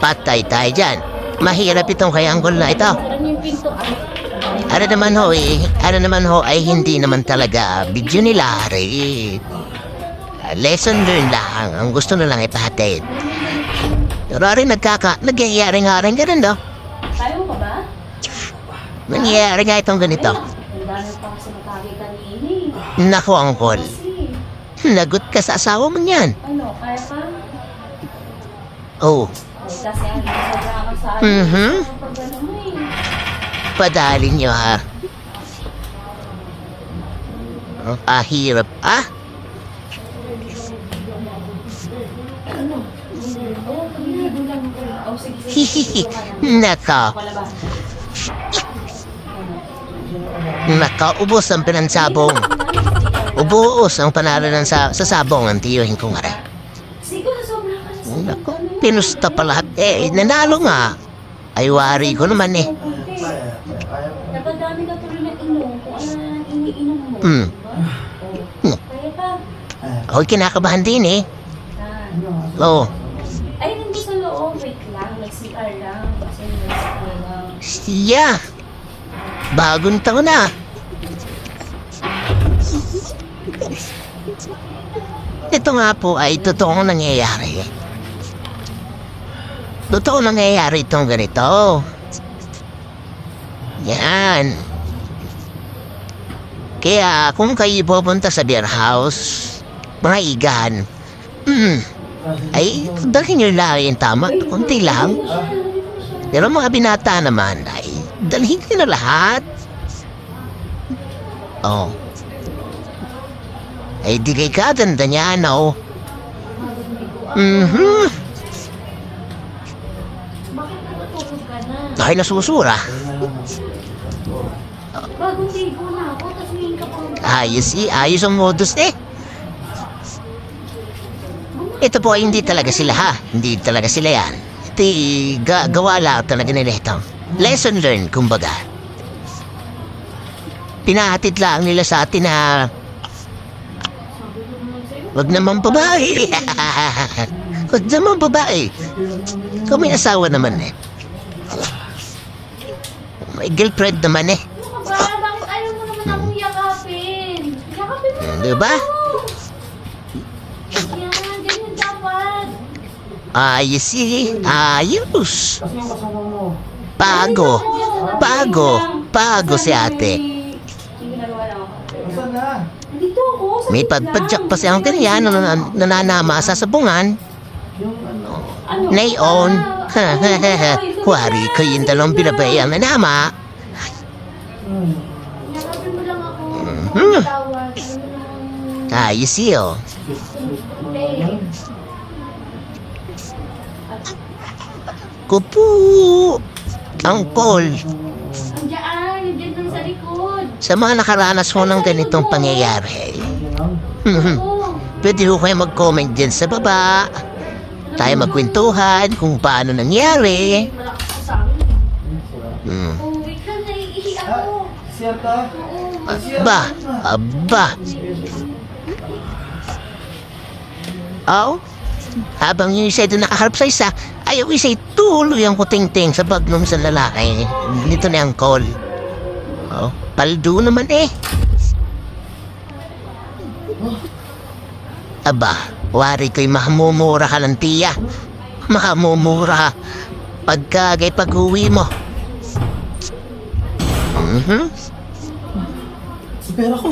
Patay tayo dyan. Mahirap itong kayanggol na ito. Ano naman ho ay hindi naman talaga video nila rin. Lesson learned lang. Ang gusto na lang ipahatid. Pero rin nagyayari nga rin ganun, no? Tayo mo ba? Nangyayari nga itong ganito. Ang dami pa kasi makakita ni Ini. Naku, angkol. Lagot ka sa asawa mo niyan. Ano, kaya ka? Oh. Kasi ang sobrang sa Mhm. pag ano mo eh. Padali nyo, ha? Hirap. Ah? Oo, pag-iligo lang ko. Oh, sige, sige. Hihihi. Naka. Palabas. Nakaubos ang pinansabong. Ubuos ang panalo ng sa sabong ang tiyuhin ko nga rin. Siguro sobrang ka na Nako, pinusta pa lahat. Nanalo nga. Ay, wari ko naman eh. Dapat dami ka tuloy na inom kung ano na iniinom mo. Hmm. Oh. Kaya ka. Ako'y kinakabahan din eh. Oo. Ay, hindi sa loob. Wait lang. Nag-CR lang. Kasi nag-CR lang. Siya. Bagong taon na. Ito nga po ay totoong nangyayari. Totoo nangyayari itong ganito. Yan. Kaya kung kayo pupunta sa beer house, mga igan, ay dalhin nyo lang yung tama, kunti lang. Pero mga binata naman ay dalhin nyo na lahat. Oh. Ay di kay katanda niya, no? Bakit natutulog ka na? Dahil nasusura. Bagong ligo na ako. Tapos ngayon ka pang... Ayos ang modus eh. Ito po ay hindi talaga sila, ha? Hindi talaga sila yan. Gawa lang talaga nila ito. Lesson learned, kumbaga. Pinahatid lang nila sa atin na wag naman babae. Wag naman babae. Kung may asawa naman eh. May girlfriend naman eh. Bakit ayaw mo naman akong yakapin? Yakapin mo naman Diba? ako. Yan, ganyan dapat. Ayos eh. Ayos. Pago si ate. Ginagawa lang ako. Saan na? Dito ako. Sa May gitna. padpadyak pa siyang ganyan nananama sa sabungan. Yung ano? Ano? Nayon. Wari ko yung dalawang binabayang na nama. Yakapin mo lang ako. Mhm. Tawad. Ayos iyo. Kupu. Ang call. Andiyan lang sa likod. Sa mga nakaranas mo ng ganitong pangyayari, Oo. pwede ho kayo mag-comment dyan sa baba. Tayo magkwentuhan kung paano nangyari. Malakas ka sa amin. Oh, wait lang, naiihi ako. Siyata? Aba. Oh, habang yung isa doon nakaharap sa isa, ayaw isa tuloy ang kuting-ting sa bagnom sa lalaki. Dito na ang call. Oh, paldo naman eh. Aba, wari ko'y mahamumura ka ng tiya. Mahamumura pagkagay pag-uwi mo. Pera ko.